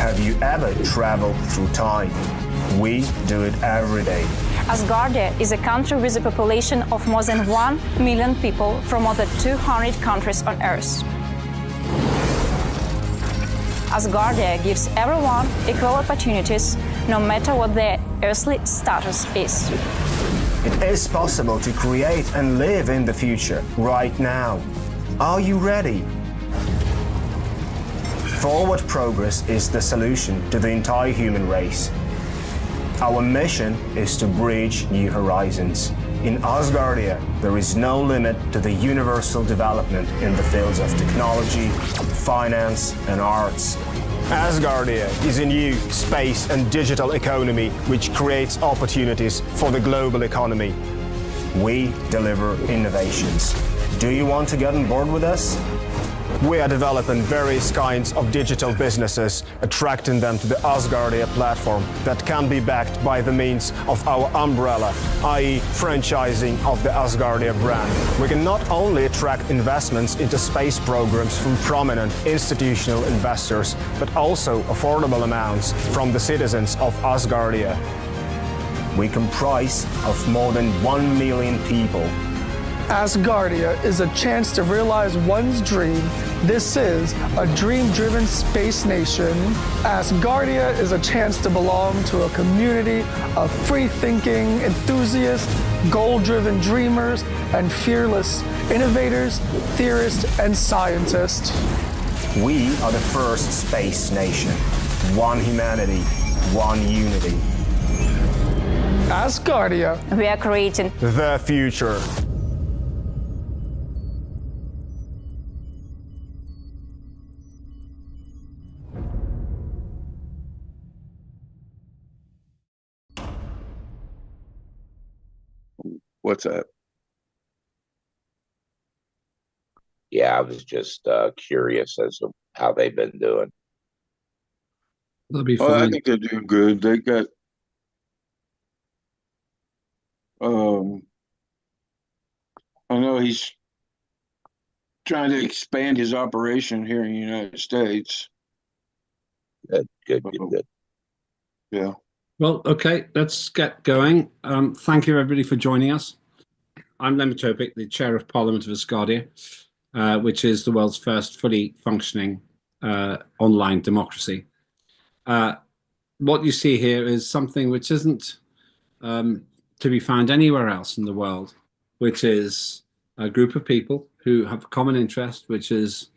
Have you ever traveled through time? We do it every day. Asgardia is a country with a population of more than 1 million people from more than 200 countries on Earth. Asgardia gives everyone equal opportunities, no matter what their earthly status is. It is possible to create and live in the future right now. Are you ready? Forward progress is the solution to the entire human race. Our mission is to bridge new horizons. In Asgardia, there is no limit to the universal development in the fields of technology, finance, and arts. Asgardia is a new space and digital economy which creates opportunities for the global economy. We deliver innovations. Do you want to get on board with us? We are developing various kinds of digital businesses, attracting them to the Asgardia platform that can be backed by the means of our umbrella, i.e. franchising of the Asgardia brand. We can not only attract investments into space programs from prominent institutional investors, but also affordable amounts from the citizens of Asgardia. We comprise of more than 1 million people. Asgardia is a chance to realize one's dream. This is a dream-driven space nation. Asgardia is a chance to belong to a community of free-thinking enthusiasts, goal-driven dreamers, and fearless innovators, theorists, and scientists. We are the first space nation. One humanity, one unity. Asgardia. We are creating the future. What's that? Yeah, I was just curious as to how they've been doing. They'll be Oh, I fine. think they're doing good. They got I know he's trying to expand his operation here in the United States. Good. Yeah. Well, okay, let's get going. Thank you, everybody, for joining us. I'm Lemon Topic, the Chair of Parliament of Asgardia, which is the world's first fully functioning online democracy. What you see here is something which isn't to be found anywhere else in the world, which is a group of people who have a common interest, which is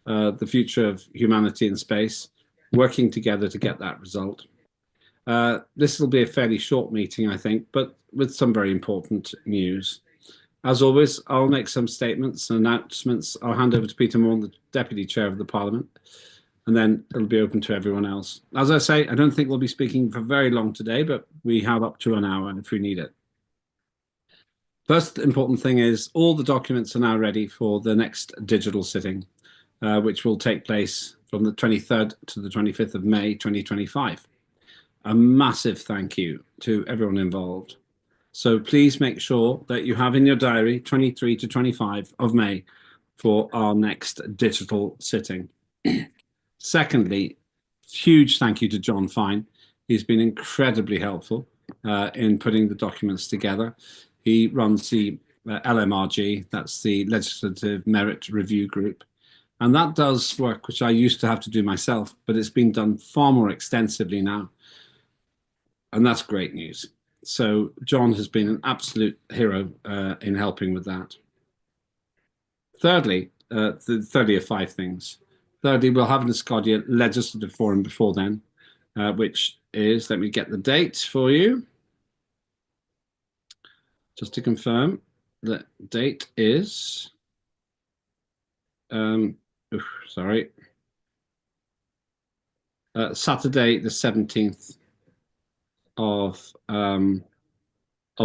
the future of humanity in space, working together to get that result. This will be a fairly short meeting, I think, but with some very important news. As always, I'll make some statements and announcements. I'll hand over to Peter Morn, the Deputy Chair of the Parliament, and then it'll be open to everyone else. As I say, I don't think we'll be speaking for very long today, but we have up to an hour if we need it. First important thing is all the documents are now ready for the next digital sitting, which will take place from the 23rd to the 25th of May 2025. A massive thank you to everyone involved. So please make sure that you have in your diary 23 to 25 of May for our next digital sitting. Secondly, huge thank you to John Fine. He's been incredibly helpful in putting the documents together. He runs the LMRG, that's the Legislative Merit Review Group. And that does work which I used to have to do myself, but it's been done far more extensively now. And that's great news. So John has been an absolute hero in helping with that. Thirdly, the 30 of 5 things. Thirdly, we'll have an Asgardia Legislative Forum before then, which is, let me get the date for you. Just to confirm, the date is, Saturday the 17th of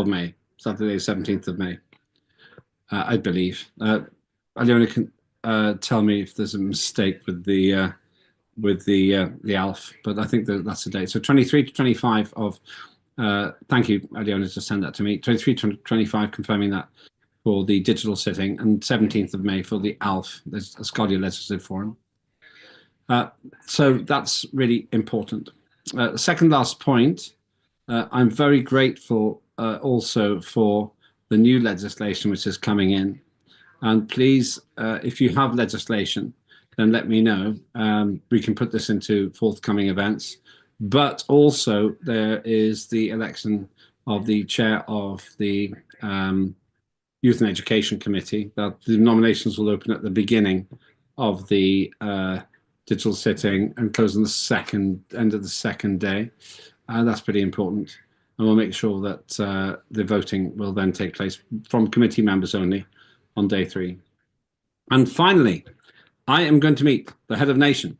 May. Saturday, 17th of May, I believe. Aliona can tell me if there's a mistake with the ALF, but I think that's the date. So 23 to 25 of. Thank you, Aliona, to send that to me. 23 to 25, confirming that for the digital sitting, and 17th of May for the ALF, the Asgardia Legislative Forum. So that's really important. Second last point, I'm very grateful also for the new legislation which is coming in. And please, if you have legislation, then let me know. We can put this into forthcoming events. But also there is the election of the chair of the Youth and Education Committee. That the nominations will open at the beginning of the digital sitting and close on the end of the second day. That's pretty important. And we'll make sure that the voting will then take place from committee members only on day 3. And finally, I am going to meet the head of nation,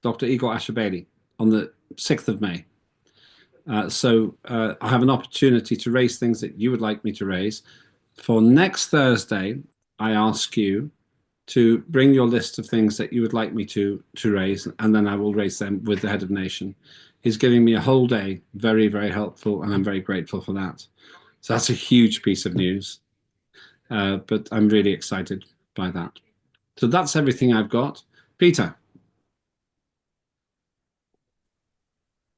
Dr. Igor Asher-Bailey, on the 6th of May. So I have an opportunity to raise things that you would like me to raise. For next Thursday, I ask you to bring your list of things that you would like me to raise, and then I will raise them with the head of nation. He's giving me a whole day, very, very helpful, and I'm very grateful for that. So that's a huge piece of news, but I'm really excited by that. So that's everything I've got. Peter.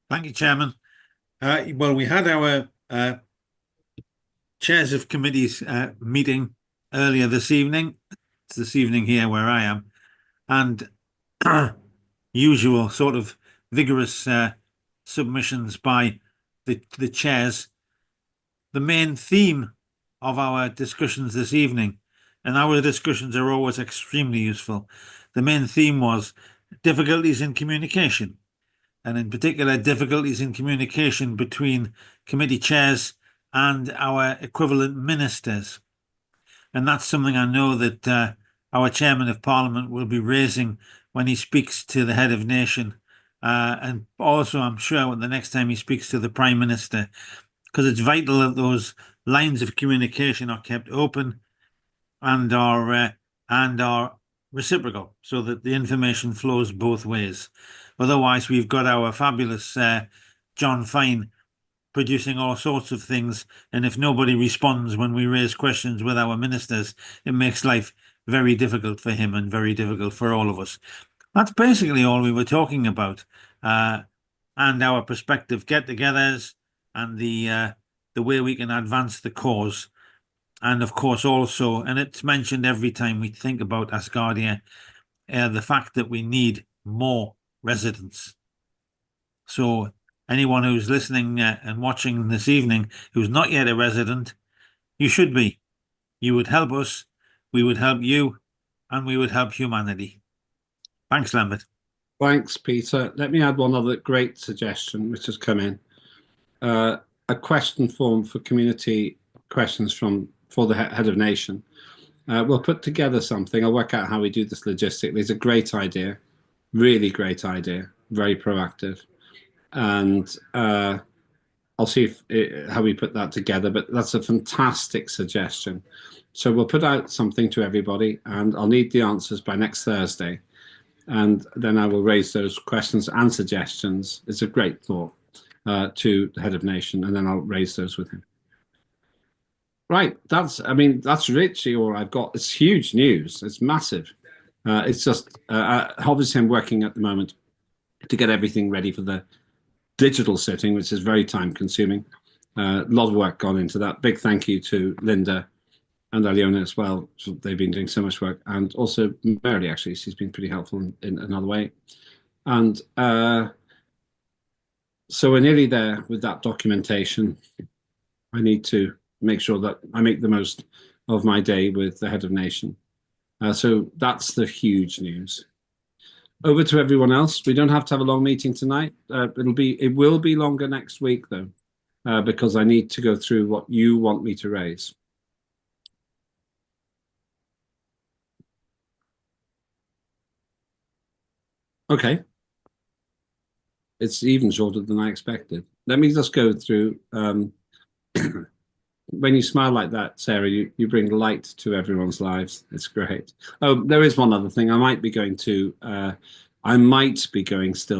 Thank you, Chairman. Well, we had our chairs of committees meeting earlier this evening. It's this evening here where I am, and usual sort of vigorous submissions by the chairs. The main theme of our discussions this evening, and our discussions are always extremely useful, the main theme was difficulties in communication, and in particular difficulties in communication between committee chairs and our equivalent ministers. And that's something I know that our Chairman of Parliament will be raising when he speaks to the head of nation, and also I'm sure the next time he speaks to the Prime Minister, because it's vital that those lines of communication are kept open and are reciprocal, so that the information flows both ways. Otherwise, we've got our fabulous John Fine producing all sorts of things, and if nobody responds when we raise questions with our ministers, it makes life very difficult for him and very difficult for all of us. That's basically all we were talking about, and our prospective get-togethers and the way we can advance the cause. And of course also, and it's mentioned every time we think about Asgardia, the fact that we need more residents. So anyone who's listening and watching this evening who's not yet a resident, you should be. You would help us, we would help you, and we would help humanity. Thanks, Lambert. Thanks, Peter. Let me add one other great suggestion which has come in. A question form for community questions for the head of nation. We'll put together something. I'll work out how we do this logistically. It's a great idea, really great idea, very proactive. And I'll see how we put that together, but that's a fantastic suggestion. So we'll put out something to everybody, and I'll need the answers by next Thursday. And then I will raise those questions and suggestions. It's a great thought to the head of nation, and then I'll raise those with him. Right, that's literally all I've got. It's huge news. It's massive. It's just obviously I'm working at the moment to get everything ready for the digital sitting, which is very time consuming. A lot of work gone into that. Big thank you to Linda and Aliona as well. They've been doing so much work, and also Mary, actually, she's been pretty helpful in another way. And so we're nearly there with that documentation. I need to make sure that I make the most of my day with the head of nation. So that's the huge news. Over to everyone else. We don't have to have a long meeting tonight. It will be longer next week though, because I need to go through what you want me to raise. Okay. It's even shorter than I expected. Let me just go through. When you smile like that, Sarah, you bring light to everyone's lives. It's great. Oh, there is one other thing. I might be going still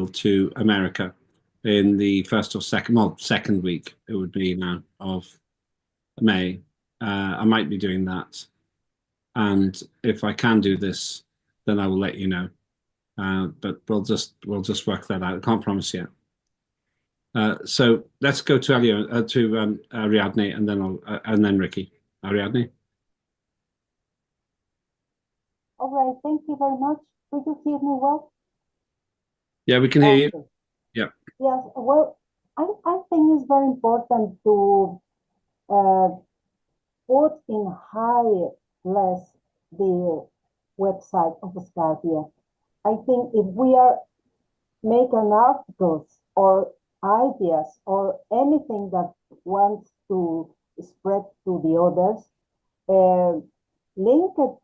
to America in the first or second week, it would be now, of May. I might be doing that. And if I can do this, then I will let you know. but we'll just work that out. I can't promise yet. So let's go to Ariadne, and then Ricky. Ariadne. All right, thank you very much. Do you hear me well? Yeah, we can hear you. Okay. Yeah. Yes, well, I think it's very important to put in high place the website of Asgardia. I think if we are making articles or ideas or anything that wants to spread to the others, link it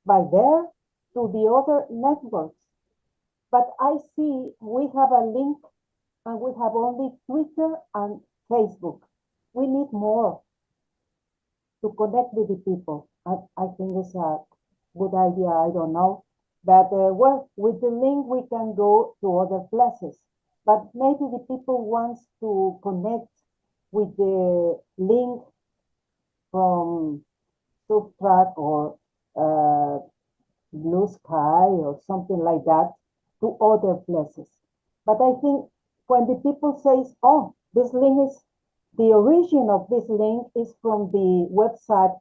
by there to the other networks. But I see we have a link and we have only Twitter and Facebook. We need more to connect with the people. I think it's a good idea, I don't know. But well, with the link we can go to other places. But maybe the people wants to connect with the link from Subtract or Blue Sky or something like that to other places. But I think when the people says, oh, this link is, the origin of this link is from the website,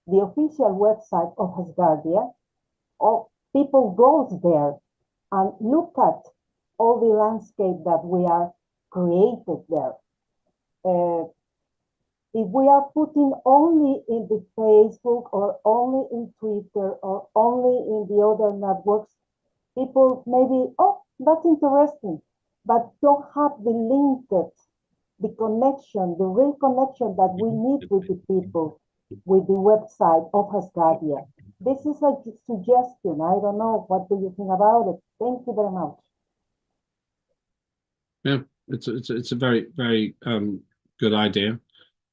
the official website of Asgardia, or people goes there and look at all the landscape that we are created there. If we are putting only in the Facebook or only in Twitter or only in the other networks, people maybe, oh, that's interesting, but don't have the linkage, the connection, the real connection that we need with the people, with the website of Asgardia. This is a suggestion. I don't know. What do you think about it? Thank you very much. Yeah, it's a very, very good idea.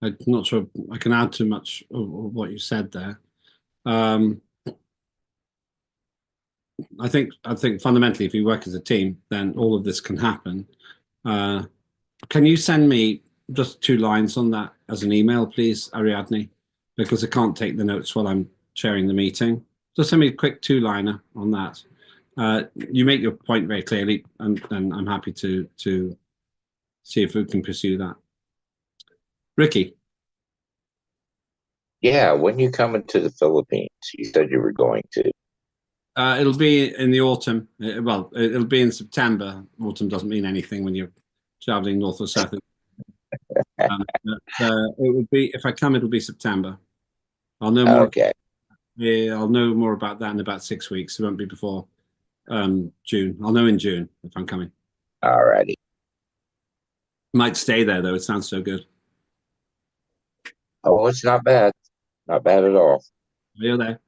I'm not sure I can add too much of what you said there. I think fundamentally, if you work as a team, then all of this can happen. Can you send me just 2 lines on that as an email, please, Ariadne? Because I can't take the notes while I'm chairing the meeting. Just send me a quick 2-liner on that. You make your point very clearly, and I'm happy to see if we can pursue that. Ricky. Yeah, when you coming to the Philippines? You said you were going to. It'll be in the autumn. Well, it'll be in September. Autumn doesn't mean anything when you're traveling north or south. It would be, if I come, it'll be September. I'll know more. Okay. Yeah, I'll know more about that in about 6 weeks. It won't be before June. I'll know in June if I'm coming. All righty. Might stay there though. It sounds so good. Oh, it's not bad. Not bad at all. You're there.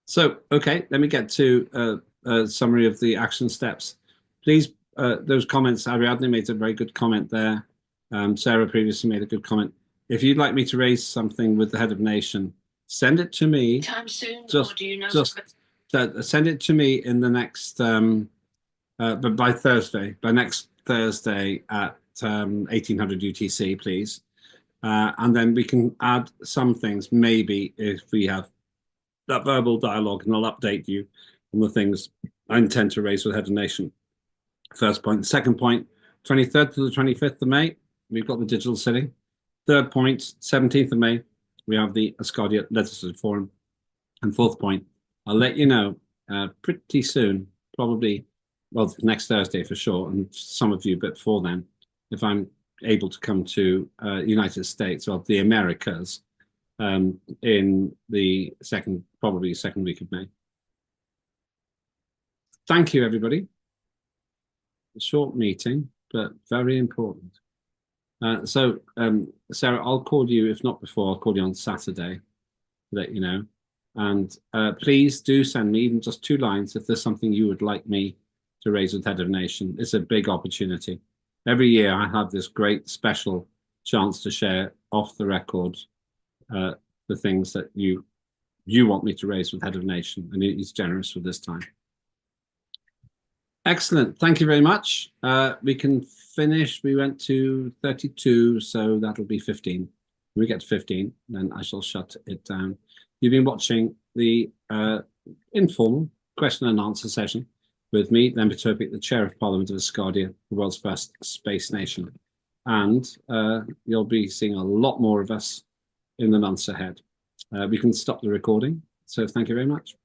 So, okay, let me get to a summary of the action steps. Please, those comments, Ariadne made a very good comment there. Sarah previously made a good comment. If you'd like me to raise something with the head of nation, send it to me. Time soon, just, or do you know? Send it to me in the next, but by Thursday, next Thursday at 1800 UTC, please. And then we can add some things, maybe if we have that verbal dialogue, and I'll update you on the things I intend to raise with head of nation. First point. Second point, 23rd to the 25th of May, we've got the digital sitting. Third point, 17th of May, we have the Asgardia Legislative Forum. And fourth point, I'll let you know pretty soon, probably, well, next Thursday for sure, and some of you a bit before then, if I'm able to come to United States or the Americas in the probably second week of May. Thank you, everybody. A short meeting, but very important. So, Sarah, I'll call you, if not before, I'll call you on Saturday to let you know. And please do send me even just 2 lines if there's something you would like me to raise with head of nation. It's a big opportunity. Every year I have this great special chance to share off the record the things that you want me to raise with head of nation, and he's generous with this time. Excellent. Thank you very much. We can finish. We went to 32, so that'll be 15. When we get to 15, then I shall shut it down. You've been watching the informal question and answer session with me, Lember Topic, the Chair of Parliament of Asgardia, the world's first space nation. And you'll be seeing a lot more of us in the months ahead. We can stop the recording. So thank you very much.